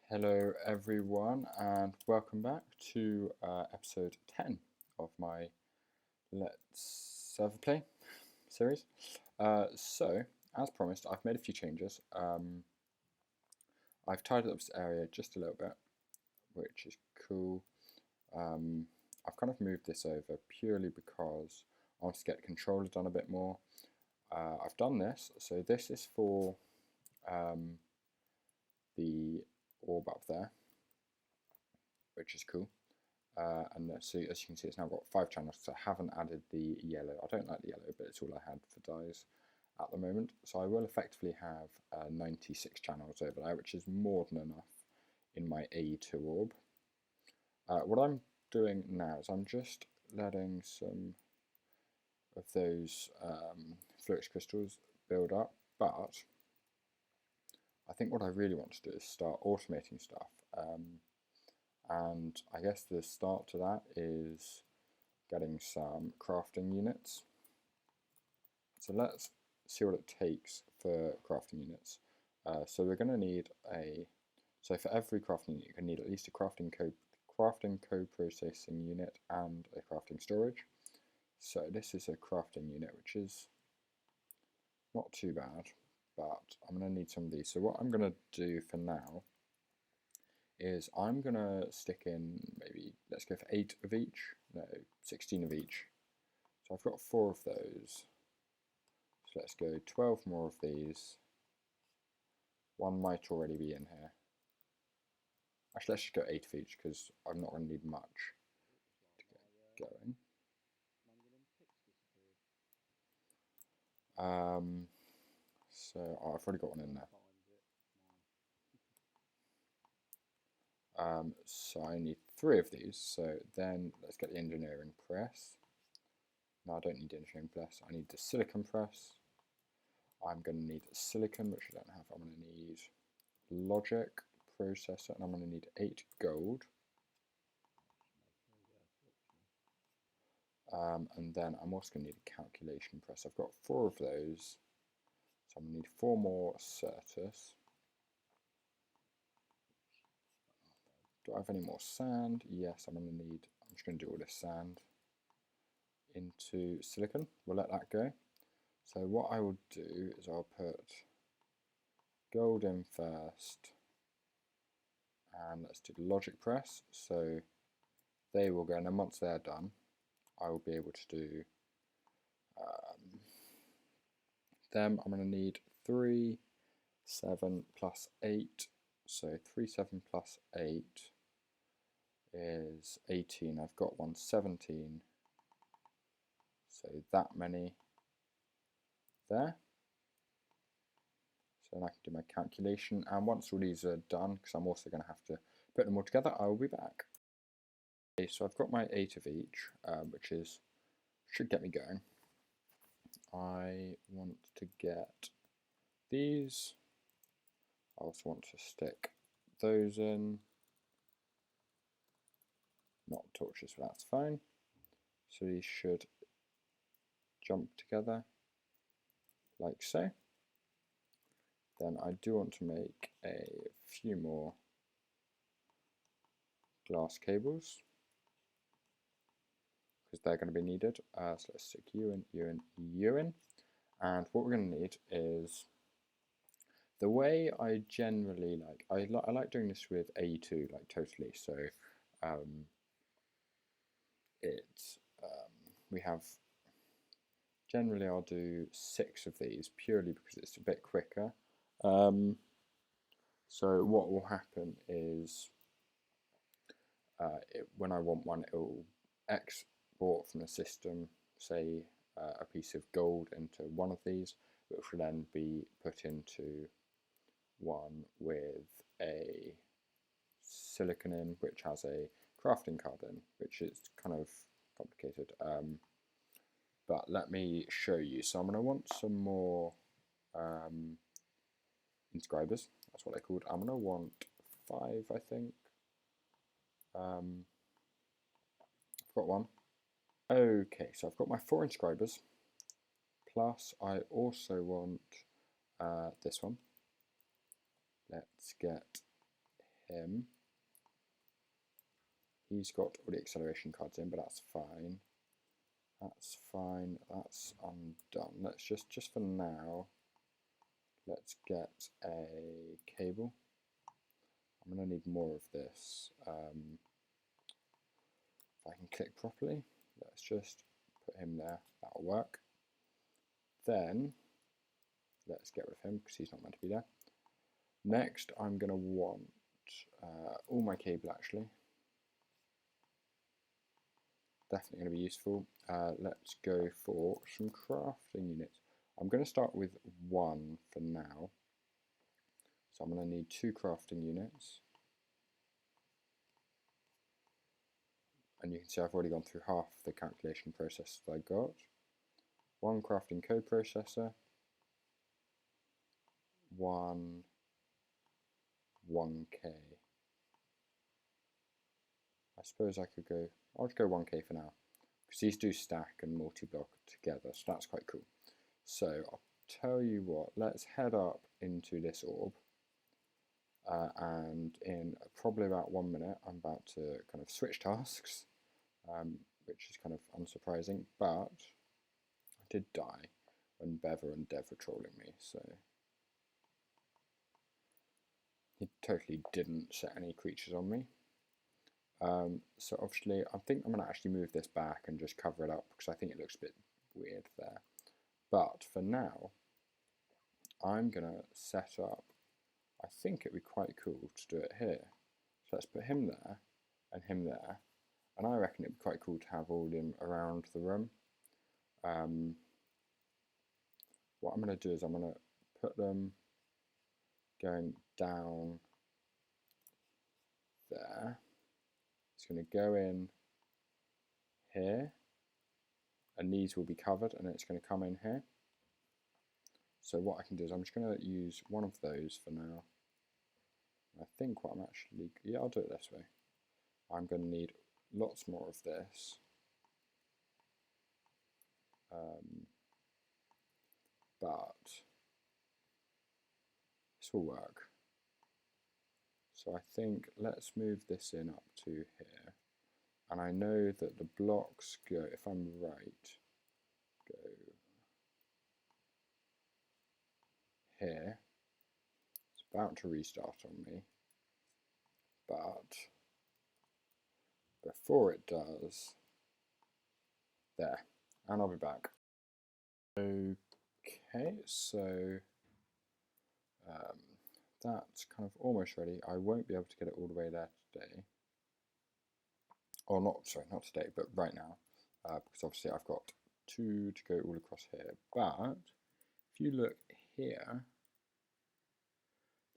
Hello everyone and welcome back to episode 10 of my Let's Server Play series. So, as promised, I've made a few changes. I've tidied up this area just a little bit, which is cool. I've kind of moved this over purely because I want to get the controller done a bit more. I've done this, so this is for the orb up there, which is cool. And so as you can see, it's now got 5 channels, so I haven't added the yellow. I don't like the yellow, but it's all I had for dyes at the moment. So I will effectively have 96 channels over there, which is more than enough in my A2 orb. What I'm doing now is I'm just letting some of those flux crystals build up, but I think what I really want to do is start automating stuff. And I guess the start to that is getting some crafting units. So let's see what it takes for crafting units. So we're going to need so for every crafting unit, you're going to need at least a crafting co-processing unit and a crafting storage. So this is a crafting unit, which is not too bad, but I'm going to need some of these. So what I'm going to do for now is I'm going to stick in maybe, let's go for 8 of each, no, 16 of each. So I've got 4 of those. So let's go 12 more of these. One might already be in here. Actually, let's just go 8 of each because I'm not going to need much to get going. So I've already got one in there. So I need 3 of these. So then let's get the engineering press. No, I don't need the engineering press. I need the silicon press. I'm going to need silicon, which I don't have. I'm going to need logic processor, and I'm going to need 8 gold. And then I'm also going to need a calculation press. I've got 4 of those, so I'm going to need 4 more Certus. Do I have any more sand? Yes, I'm just going to do all this sand into silicon. We'll let that go. So what I will do is I'll put gold in first, and let's do the logic press. So they will go, and then once they're done, I will be able to do them. I'm going to need 3, 7 plus 8. So 3, 7 plus 8 is 18. I've got 17. So that many there. So then I can do my calculation. And once all these are done, because I'm also going to have to put them all together, I will be back. Okay, so I've got my 8 of each, which should get me going. I want to get these. I also want to stick those in. Not torches, but that's fine. So these should jump together like so. Then I do want to make a few more glass cables because they're going to be needed. So let's stick you in, you in, you in. And what we're going to need is, the way I generally I like doing this with A2, like totally. So we have, generally I'll do 6 of these purely because it's a bit quicker. So what will happen is when I want one, it will export from the system, say a piece of gold into one of these, which will then be put into one with a silicon in, which has a crafting card in, which is kind of complicated. But let me show you. So I'm going to want some more inscribers. That's what they're called. I'm going to want 5, I think. I've got one. Okay, so I've got my 4 inscribers. Plus, I also want this one. Let's get him. He's got all the acceleration cards in, but that's fine. That's fine. That's undone. Let's just for now, let's get a cable. I'm going to need more of this. If I can click properly, let's just put him there. That'll work. Then let's get rid of him because he's not meant to be there. Next, I'm going to want all my cable actually. Definitely going to be useful. Let's go for some crafting units. I'm going to start with one for now. So I'm going to need 2 crafting units. And you can see I've already gone through half the calculation process that I got. 1 crafting coprocessor, 1 1K. I suppose I could go, I'll just go 1K for now, because these do stack and multi-block together, so that's quite cool. So I'll tell you what, let's head up into this orb, and in probably about 1 minute I'm about to kind of switch tasks, which is kind of unsurprising, but I did die when Bever and Dev were trolling me, so he totally didn't set any creatures on me. So obviously I think I'm going to actually move this back and just cover it up because I think it looks a bit weird there. But for now, I'm going to set up, I think it'd be quite cool to do it here. So let's put him there and him there. And I reckon it'd be quite cool to have all of them around the room. What I'm going to do is I'm going to put them going down there. It's going to go in here, and these will be covered, and it's going to come in here. So what I can do is I'm just going to use one of those for now. I think what I'm actually, yeah, I'll do it this way. I'm going to need lots more of this. But this will work. So I think let's move this in up to here. And I know that the blocks go, if I'm right, go here. It's about to restart on me. But before it does, there. And I'll be back. Okay, so that's kind of almost ready. I won't be able to get it all the way there today. Or not, sorry, not today, but right now. Because obviously I've got 2 to go all across here. But if you look here,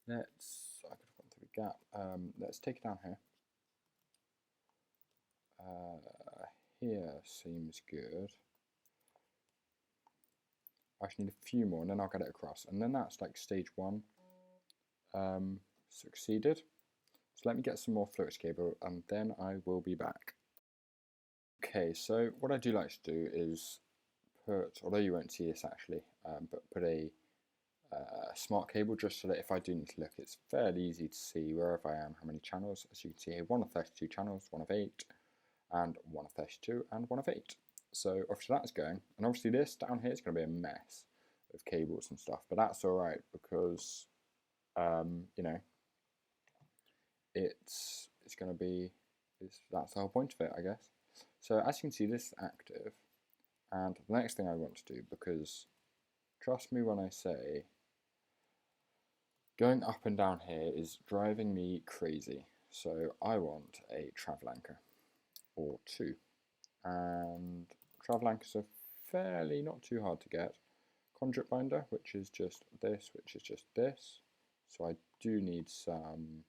I could have gone through the gap. Let's take it down here. Here seems good. I just need a few more and then I'll get it across. And then that's like stage 1 succeeded. So let me get some more float cable and then I will be back. Okay, so what I do like to do is put, although you won't see this actually, but put a smart cable just so that if I do need to look, it's fairly easy to see wherever I am, how many channels. As you can see here, 1 of 32 channels, 1 of 8, and 1 of 32, and 1 of 8. So obviously that's going, and obviously this down here is going to be a mess of cables and stuff, but that's alright because, you know, it's going to be, that's the whole point of it, I guess. So as you can see, this is active, and the next thing I want to do, because trust me when I say going up and down here is driving me crazy. So I want a travel anchor, or 2. And travel anchors are fairly not too hard to get. Conduit binder, which is just this, which is just this. So I do need some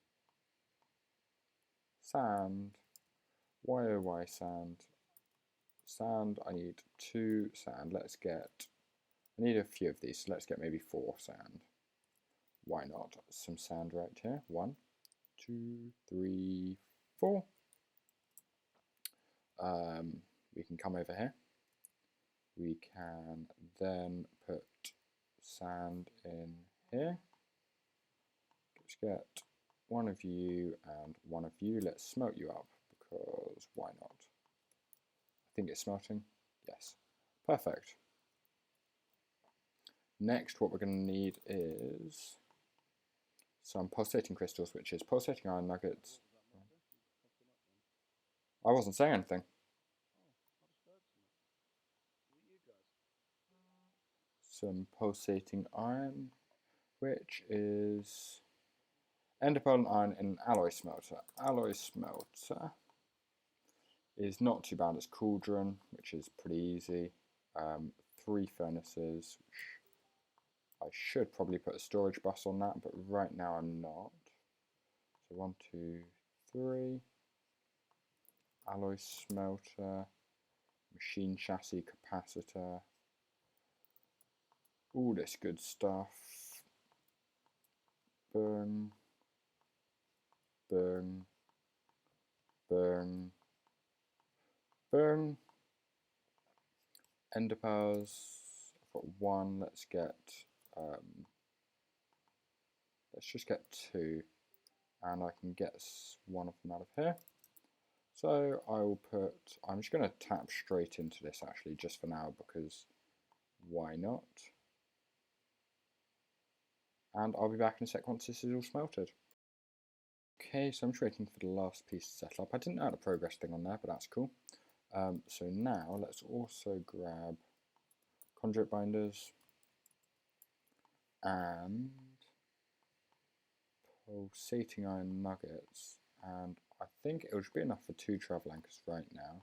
sand, YOY sand, I need 2 sand, I need a few of these, so let's get maybe 4 sand. Why not? Some sand right here, 1, 2, 3, 4. We can come over here. We can then put sand in here. Let's get one of you and one of you. Let's smelt you up, because why not? I think it's smelting. Yes. Perfect. Next, what we're going to need is some pulsating crystals, which is pulsating iron nuggets. I wasn't saying anything. Some pulsating iron, which is ender pearl and iron in an alloy smelter. Alloy smelter is not too bad. It's cauldron, which is pretty easy. 3 furnaces, which I should probably put a storage bus on that, but right now I'm not. So 1, 2, 3. Alloy smelter, machine chassis capacitor, all this good stuff. Burn, burn, burn, burn. Ender pearls, I've got 1. Let's just get 2, and I can get one of them out of here. So I'm just going to tap straight into this actually, just for now, because why not? And I'll be back in a sec once this is all smelted. Okay, so I'm just waiting for the last piece to settle up. I didn't add a progress thing on there, but that's cool. So now let's also grab conduit binders and pulsating iron nuggets, and I think it would be enough for 2 travel anchors right now.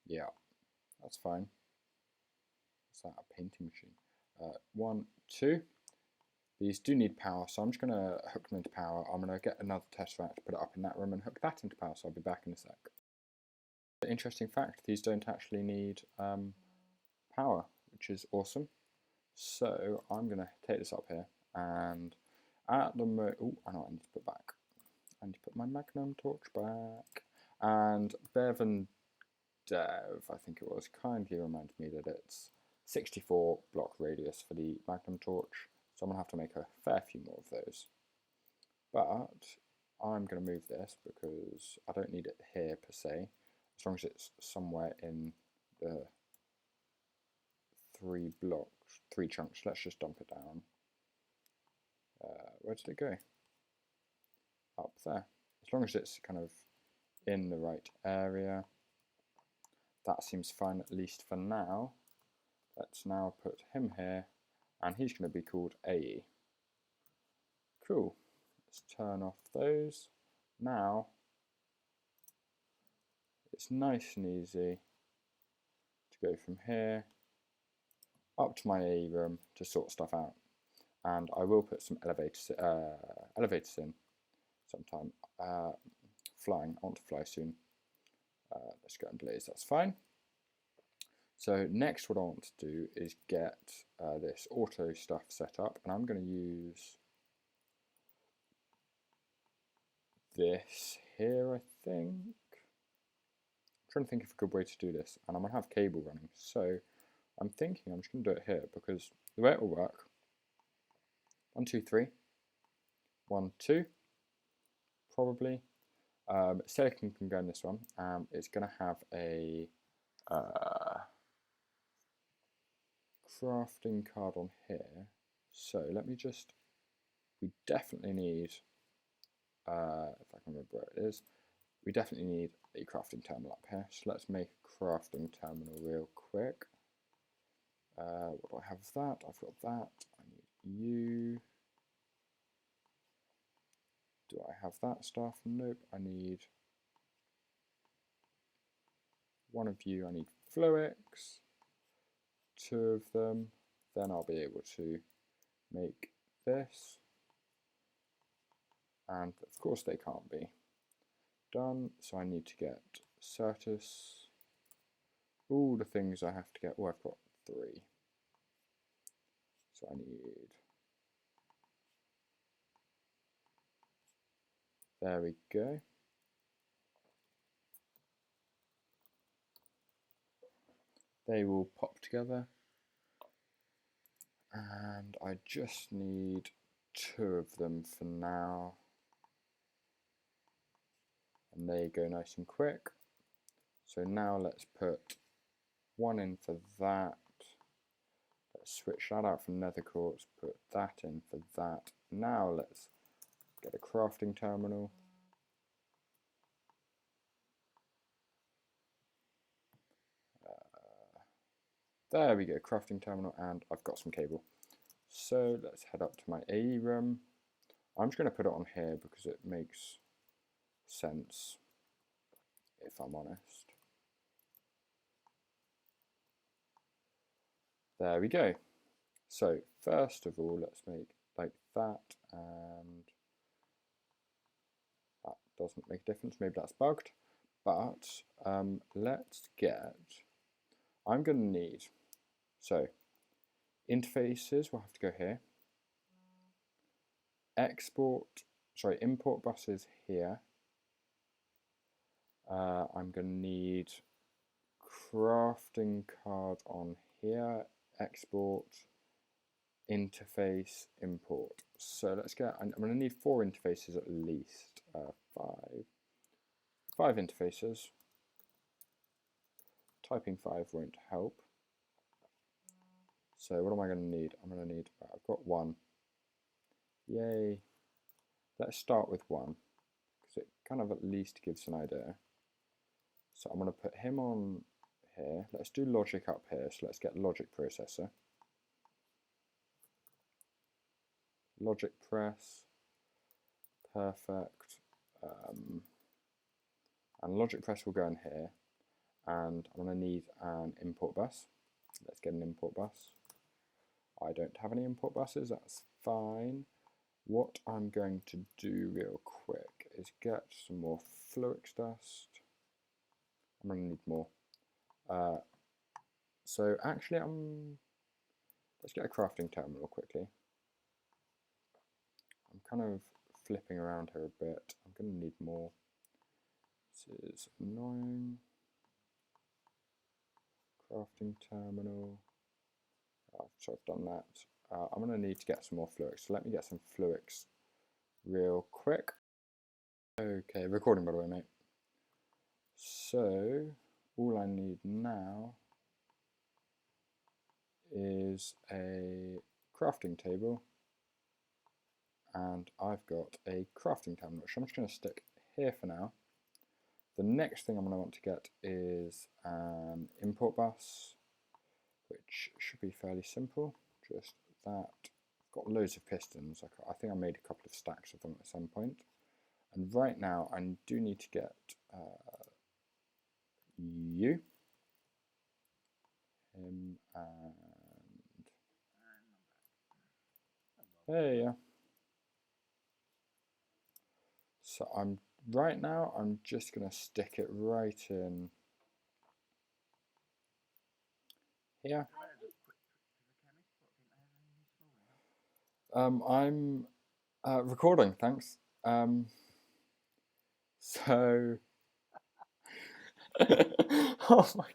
Yeah, that's fine. Is that a painting machine? 1, 2. These do need power, so I'm just going to hook them into power. I'm going to get another tesseract, put it up in that room, and hook that into power, so I'll be back in a sec. Interesting fact, these don't actually need power, which is awesome. So I'm going to take this up here, and at the moment, oh, I know what I need to put back. I need to put my magnum torch back. And Bev and Dev, I think it was, kindly reminded me that it's 64 block radius for the magnum torch, so I'm going to have to make a fair few more of those. But I'm going to move this because I don't need it here per se, as long as it's somewhere in the 3 chunks. Let's just dump it down. Where did it go? Up there. As long as it's kind of in the right area. That seems fine, at least for now. Let's now put him here, and he's going to be called AE. Cool. Let's turn off those. Now, it's nice and easy to go from here up to my AE room to sort stuff out. And I will put some elevators in sometime. Flying, I want to fly soon. Let's go and blaze, that's fine. So next what I want to do is get this auto stuff set up, and I'm going to use this here, I think. I'm trying to think of a good way to do this, and I'm going to have cable running. So I'm thinking I'm just going to do it here, because the way it will work, 1, 2, 3, 1, 2, probably. Silicon can go in this one. It's going to have a crafting card on here. So let me just, we definitely need, if I can remember where it is, we definitely need a crafting terminal up here. So let's make a crafting terminal real quick. What do I have of that? I've got that. I need you. Do I have that stuff? Nope. I need one of you. I need Floix. 2 of them. Then I'll be able to make this. And of course they can't be done, so I need to get Certus. All the things I have to get. Oh, I've got 3. So I need, there we go. They will pop together. And I just need 2 of them for now. And they go nice and quick. So now let's put 1 in for that. Let's switch that out for nether quartz, put that in for that. Now let's get a crafting terminal. There we go, crafting terminal, and I've got some cable. So let's head up to my AE room. I'm just going to put it on here because it makes sense, if I'm honest. There we go. So first of all, let's make like that, and that doesn't make a difference. Maybe that's bugged, but let's get, I'm going to need, so interfaces will have to go here. Import buses here. I'm going to need crafting card on here, export, interface, import. So let's get, I'm going to need 4 interfaces at least, 5 interfaces. Typing 5 won't help. So what am I going to need? I'm going to need, I've got 1. Yay. Let's start with 1, because it kind of at least gives an idea. So I'm going to put him on here. Let's do logic up here. So let's get logic processor. Logic press. Perfect. And logic press will go in here. And I'm going to need an import bus. Let's get an import bus. I don't have any import buses, that's fine. What I'm going to do real quick is get some more fluix dust. I'm going to need more. So actually, let's get a crafting terminal quickly. I'm kind of flipping around here a bit. I'm going to need more. This is annoying. Crafting terminal. So I've done that. I'm going to need to get some more fluix. So let me get some fluix real quick. Okay, recording by the way, mate. So all I need now is a crafting table, and I've got a crafting terminal, which I'm just going to stick here for now. The next thing I'm going to want to get is an import bus, which should be fairly simple. Just that. I've got loads of pistons. I think I made a couple of stacks of them at some point. And right now I do need to get you, him, and hey, yeah. So right now I'm just gonna stick it right in here. I'm recording, thanks. So oh my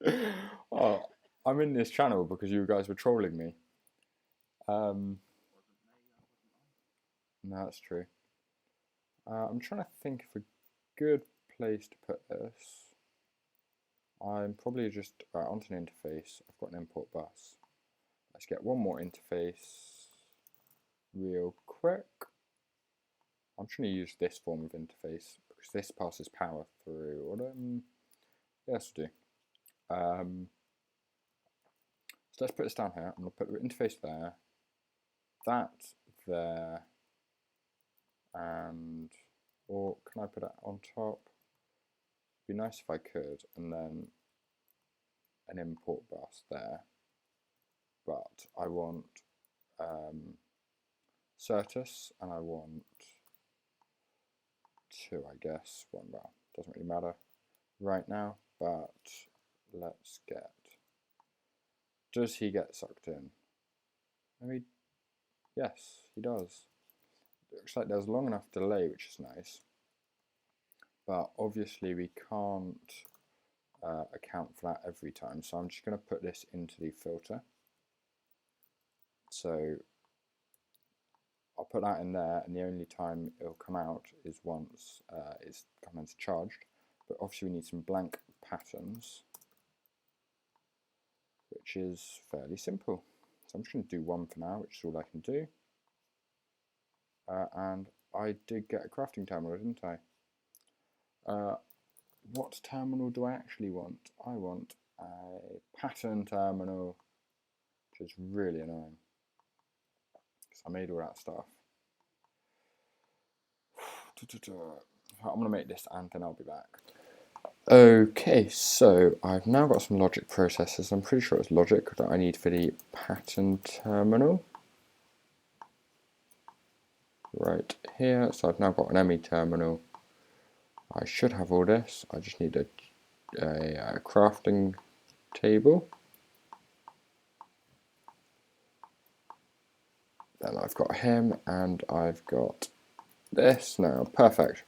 god. Oh, I'm in this channel because you guys were trolling me. No, that's true. I'm trying to think of a good place to put this. I'm probably just onto an interface. I've got an import bus. Let's get one more interface real quick. I'm trying to use this form of interface because this passes power through. What yes, do. So let's put this down here. I'm going to put the interface there, that there, and or can I put it on top? It'd be nice if I could, and then an import bus there. But I want Certus, and I want 2, I guess. One, well, doesn't really matter right now, but let's get, does he get sucked in? Maybe, yes, he does. It looks like there's long enough delay, which is nice, but obviously we can't account for that every time. So I'm just going to put this into the filter. So I'll put that in there, and the only time it'll come out is once it's commands charged. But obviously we need some blank patterns, which is fairly simple. So I'm just going to do one for now, which is all I can do. And I did get a crafting terminal, didn't I? What terminal do I actually want? I want a pattern terminal, which is really annoying, because I made all that stuff. I'm going to make this and then I'll be back. Okay, so I've now got some logic processors. I'm pretty sure it's logic that I need for the pattern terminal. Right here, so I've now got an ME terminal. I should have all this. I just need a crafting table. Then I've got him, and I've got this now. Perfect.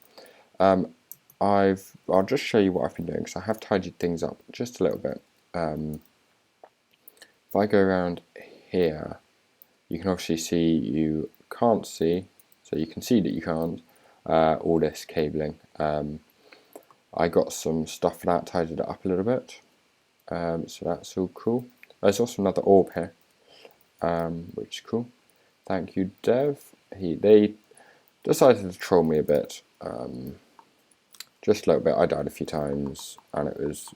I'll just show you what I've been doing, because I have tidied things up just a little bit. If I go around here, you can obviously see you can't see, so you can see that you can't, all this cabling. I got some stuff for that, tidied it up a little bit, so that's all cool. There's also another orb here, which is cool. Thank you, Dev. They decided to troll me a bit, just a little bit. I died a few times, and it was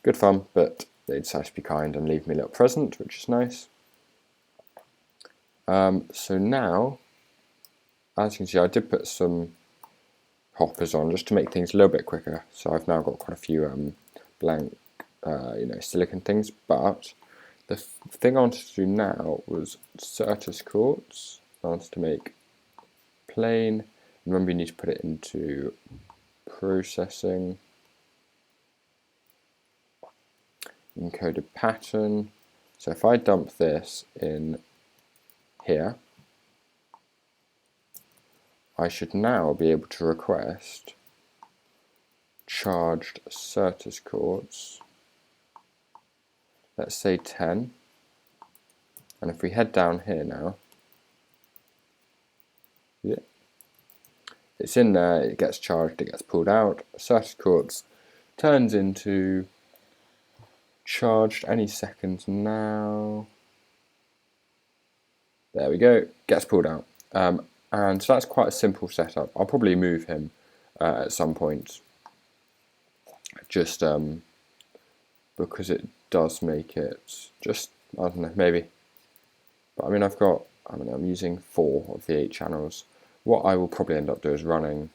good fun, but they decided to be kind and leave me a little present, which is nice. So now, as you can see, I did put some hoppers on just to make things a little bit quicker. So I've now got quite a few blank, silicon things. But the thing I wanted to do now was Certus quartz. I wanted to make plain. Remember, you need to put it into processing, encoded pattern. So if I dump this in here, I should now be able to request charged Certus quartz, let's say 10, and if we head down here now, yeah, it's in there, it gets charged, it gets pulled out, Certus quartz turns into charged any second now. There we go, gets pulled out. And so that's quite a simple setup. I'll probably move him at some point, just because it does make it just, I don't know, maybe. But I mean, I'm using 4 of the 8 channels. What I will probably end up doing is running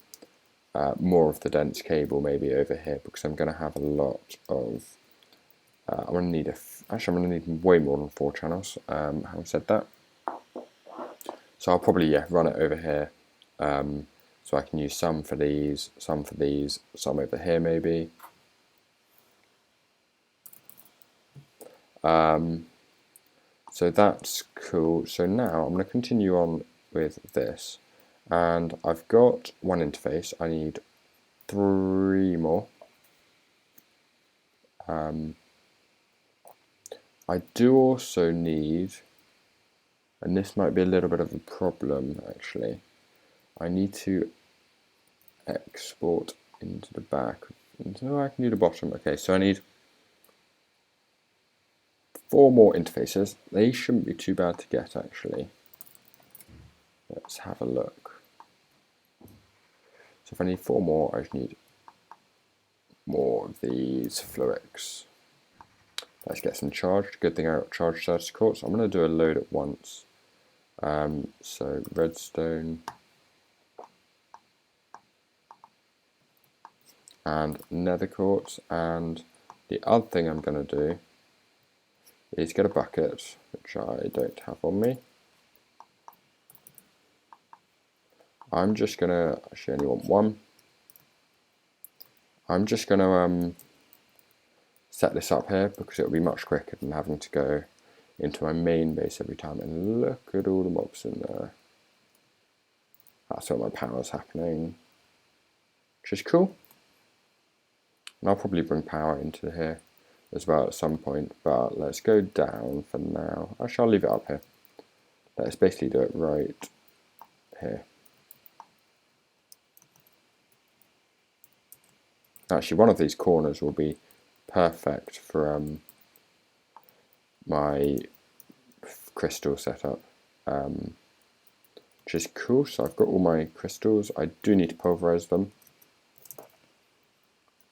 more of the dense cable maybe over here, because I'm going to have a lot of, I'm going to need actually I'm going to need way more than 4 channels, having said that. So I'll probably, run it over here, so I can use some for these, some over here maybe. So that's cool. So now I'm going to continue on with this, and I've got 1 interface. I need 3 more. I do also need, and this might be a little bit of a problem actually, I need to export into the back. No, I can do the bottom. Okay, so I need 4 more interfaces. They shouldn't be too bad to get actually. Let's have a look. So if I need 4 more, I just need more of these fluics. Let's get some charged. Good thing I got charged Certus quartz. I'm going to do a load at once. So redstone and nether quartz, and the other thing I'm going to do is get a bucket, which I don't have on me. I'm just going to, actually only want 1. I'm just going to set this up here, because it'll be much quicker than having to go into my main base every time. And look at all the mobs in there. That's where my power's happening, which is cool. And I'll probably bring power into here as well at some point, but let's go down for now. Actually, I'll leave it up here. Let's basically do it right here. Actually, one of these corners will be perfect for my crystal setup, which is cool. So I've got all my crystals. I do need to pulverize them,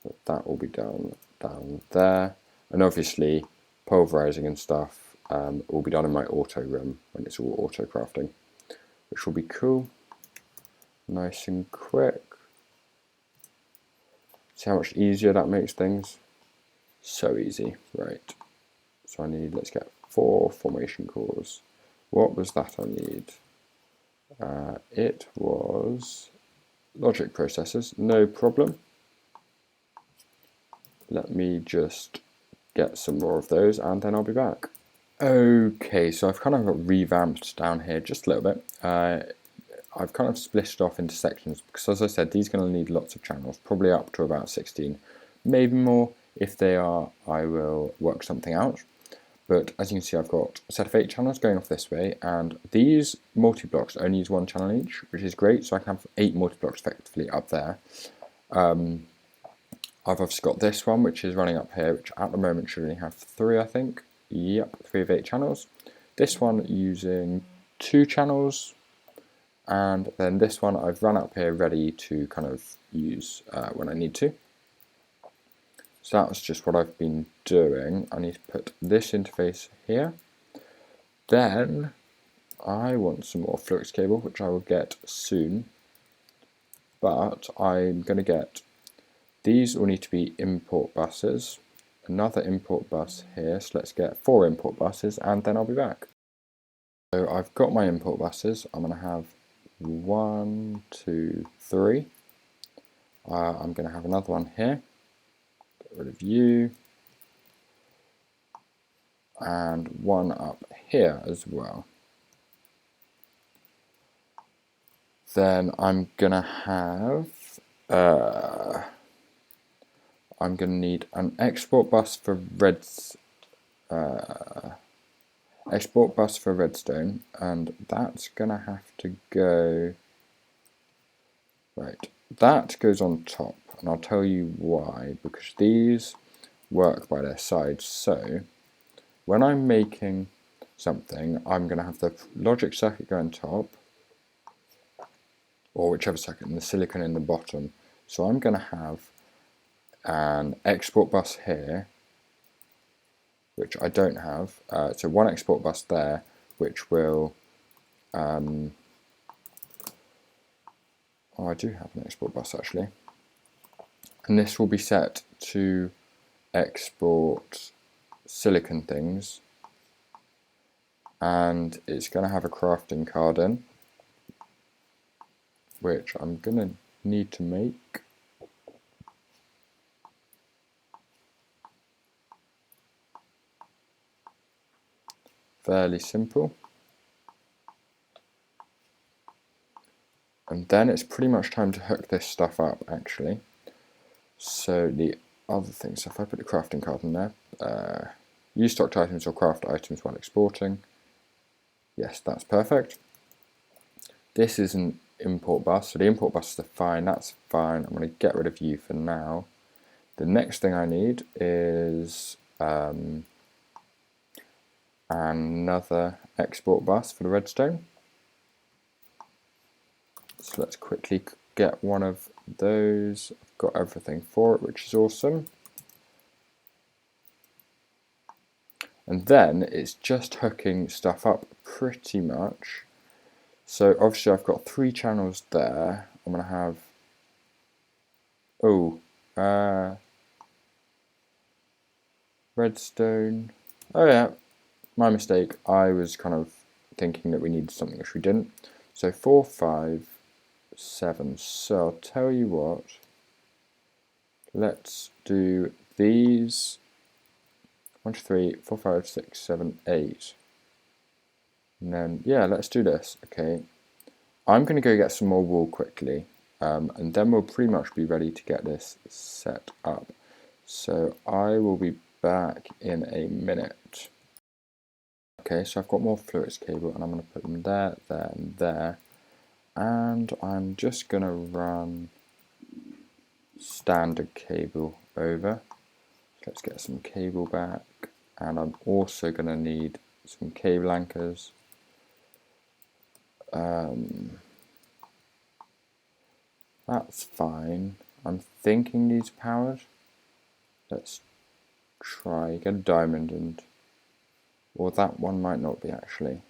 but that will be done down there. And obviously, pulverizing and stuff will be done in my auto room when it's all auto crafting, which will be cool. Nice and quick. See how much easier that makes things? So easy, right. So I need, let's get 4 formation cores. What was that I need? It was logic processors, no problem. Let me just get some more of those and then I'll be back. Okay, so I've kind of got revamped down here just a little bit. I've kind of split it off into sections because, as I said, these are going to need lots of channels, probably up to about 16, maybe more. If they are, I will work something out. But as you can see, I've got a set of 8 channels going off this way, and these multi-blocks only use 1 channel each, which is great, so I can have 8 multi-blocks effectively up there. I've obviously got this one, which is running up here, which at the moment should only have 3, I think. Yep, 3 of 8 channels. This one using 2 channels, and then this one I've run up here ready to kind of use when I need to. So that's just what I've been doing. I need to put this interface here. Then I want some more flux cable, which I will get soon. But I'm going to get, these will need to be import buses. Another import bus here, so let's get 4 import buses and then I'll be back. So I've got my import buses. I'm going to have 1, 2, 3. I'm going to have another one here. Get rid of you. And one up here as well. Then I'm going to have, I'm going to need an export bus for redstone, and that's going to have to go, right, that goes on top, and I'll tell you why, because these work by their sides. So when I'm making something, I'm going to have the logic circuit go on top, or whichever circuit, and the silicon in the bottom. So I'm going to have an export bus here, which I don't have. So one export bus there, which will, oh, I do have an export bus actually. And this will be set to export silicon things. And it's going to have a crafting card in, which I'm going to need to make. Fairly simple. And then it's pretty much time to hook this stuff up actually. So the other thing, so if I put the crafting card in there, use stocked items or craft items while exporting. Yes, that's perfect. This is an import bus, so the import buses are fine, that's fine. I'm going to get rid of you for now. The next thing I need is another export bus for the redstone. So let's quickly get one of those. I've got everything for it, which is awesome. And then it's just hooking stuff up pretty much. So obviously I've got 3 channels there. I'm going to have, redstone. Oh yeah, my mistake. I was kind of thinking that we needed something which we didn't. So 4, 5, 7. So I'll tell you what. Let's do these. 1, 2, 3, 4, 5, 6, 7, 8. And then, yeah, let's do this. Okay. I'm going to go get some more wool quickly. And then we'll pretty much be ready to get this set up. So I will be back in a minute. Okay, so I've got more fluids cable and I'm going to put them there, there and there. And I'm just going to run standard cable over. Let's get some cable back. And I'm also going to need some cable anchors. That's fine. I'm thinking these are powered. Let's try, get a diamond and... Or that one might not be actually.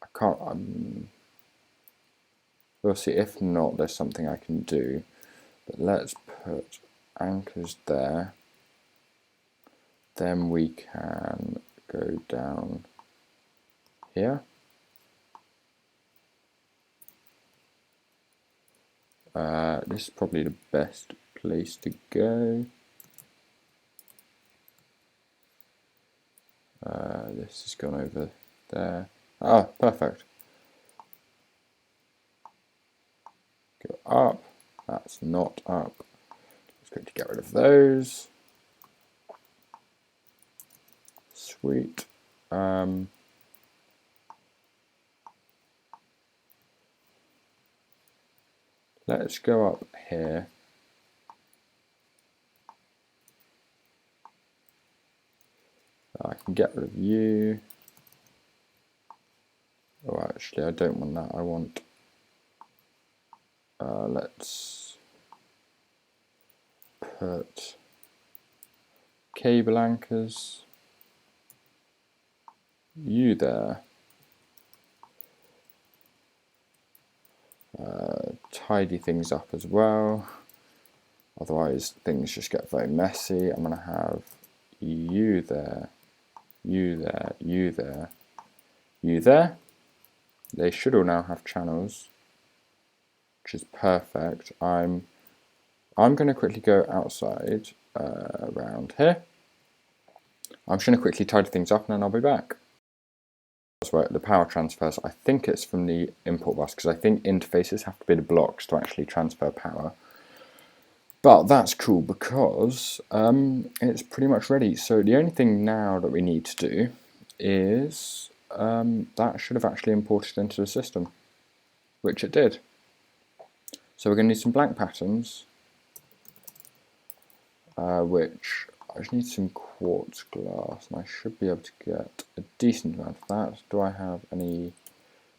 I can't... we'll see, if not there's something I can do. But let's put anchors there. Then we can go down here. This is probably the best place to go. This has gone over there. Ah, perfect. Go up. That's not up. Let's go to get rid of those. Sweet. Let's go up here. I can get rid of you. Oh, actually, I don't want that. I want... let's put cable anchors. You there. Tidy things up as well. Otherwise, things just get very messy. I'm going to have you there, you there, you there, you there. They should all now have channels, which is perfect. I'm going to quickly go outside around here. I'm just going to quickly tidy things up and then I'll be back. That's where the power transfers. I think it's from the input bus because I think interfaces have to be the blocks to actually transfer power. But that's cool because it's pretty much ready. So the only thing now that we need to do is that should have actually imported into the system, which it did. So we're going to need some blank patterns, which I just need some quartz glass, and I should be able to get a decent amount of that. Do I have any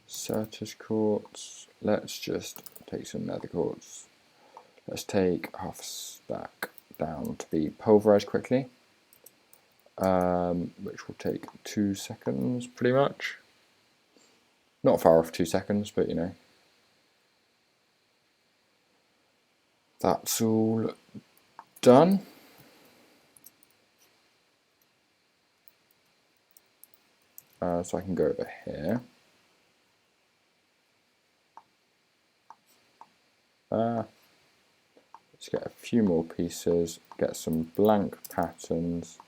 Certus quartz? Let's just take some nether quartz. Let's take half a stack down to be pulverized quickly, which will take 2 seconds pretty much. Not far off 2 seconds, but you know. That's all done. So I can go over here. Let's get a few more pieces, get some blank patterns.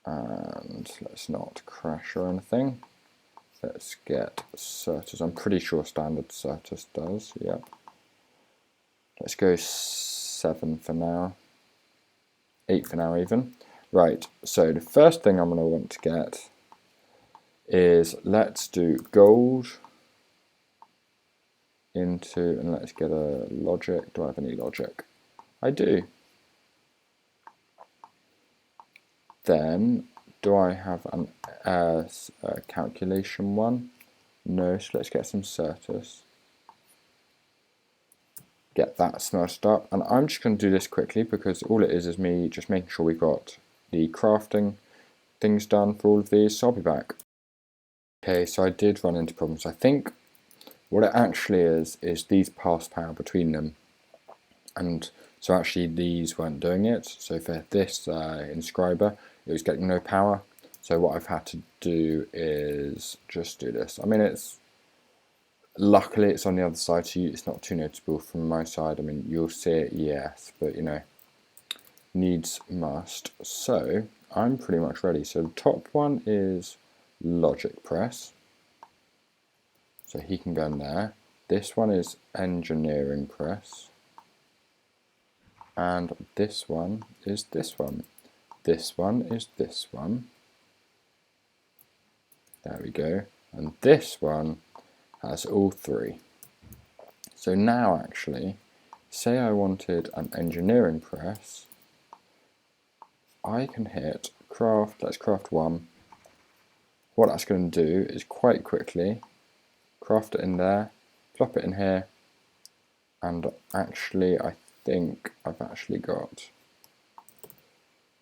And let's not crash or anything. Let's get Certus. I'm pretty sure standard Certus does, yep. Let's go 7 for now. 8 for now even. Right, so the first thing I'm going to want to get is, let's do gold into, and let's get a logic. Do I have any logic? I do. Then, do I have an calculation one? No, so let's get some Certus. Get that smelted up, and I'm just going to do this quickly because all it is me just making sure we've got the crafting things done for all of these, so I'll be back. Okay, so I did run into problems. I think what it actually is these pass power between them, and so actually these weren't doing it. So for this inscriber, it was getting no power. So what I've had to do is just do this. I mean, it's luckily it's on the other side, so it's not too noticeable from my side. I mean, you'll see it, yes, but you know, needs must. So I'm pretty much ready. So the top one is logic press. So he can go in there. this one is engineering press, and this one is this one. This one is this one. There we go. And this one has all three. So now actually, say I wanted an engineering press, I can hit craft, let's craft one. What that's going to do is quite quickly craft it in there, plop it in here, and actually I think I've actually got,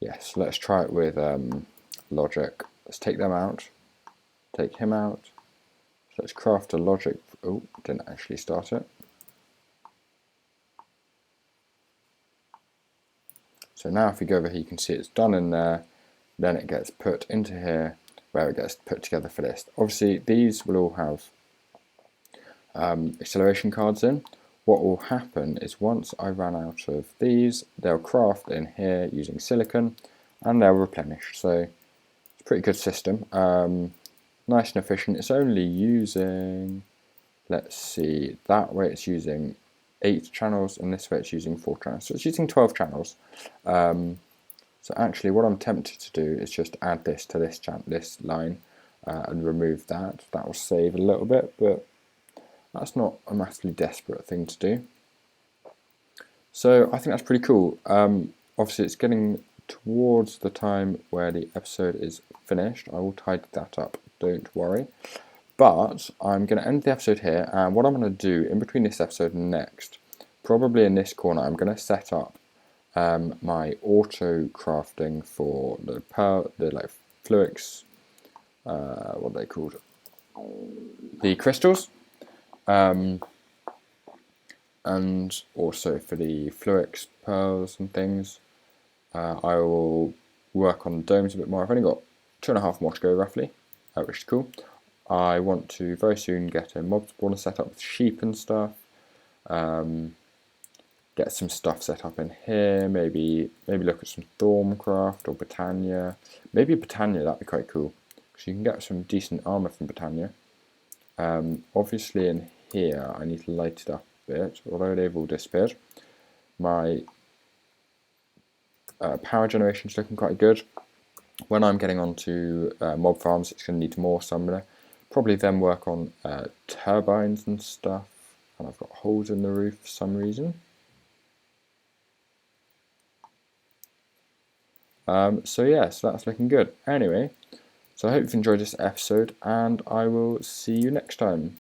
yes, let's try it with logic. Let's take them out, take him out. So let's craft a logic, oh, didn't actually start it. So now if we go over here, you can see it's done in there, then it gets put into here, where it gets put together for this. Obviously these will all have acceleration cards in. What will happen is once I run out of these, they'll craft in here using silicon and they'll replenish. So it's a pretty good system, nice and efficient. It's only using, let's see, that way it's using 8 channels and this way it's using 4 channels. So it's using 12 channels. So actually what I'm tempted to do is just add this to this line and remove that. That will save a little bit, but that's not a massively desperate thing to do. So I think that's pretty cool. Obviously it's getting towards the time where the episode is finished. I will tidy that up, don't worry. But I'm going to end the episode here, and what I'm going to do in between this episode and next, probably in this corner, I'm going to set up my auto crafting for the like fluix, what are they called? The crystals, and also for the fluix pearls and things. I will work on the domes a bit more. I've only got 2.5 more to go roughly, which is cool. I want to very soon get a mob spawner set up with sheep and stuff. Get some stuff set up in here. Maybe look at some Thorncraft or Britannia. Maybe Britannia, that'd be quite cool because you can get some decent armor from Britannia. Obviously in here I need to light it up a bit, although they've all disappeared. My power generation is looking quite good. When I'm getting onto mob farms, it's going to need more, so I'm going to probably then work on turbines and stuff. And I've got holes in the roof for some reason. So yeah, so that's looking good. Anyway, so I hope you've enjoyed this episode, and I will see you next time.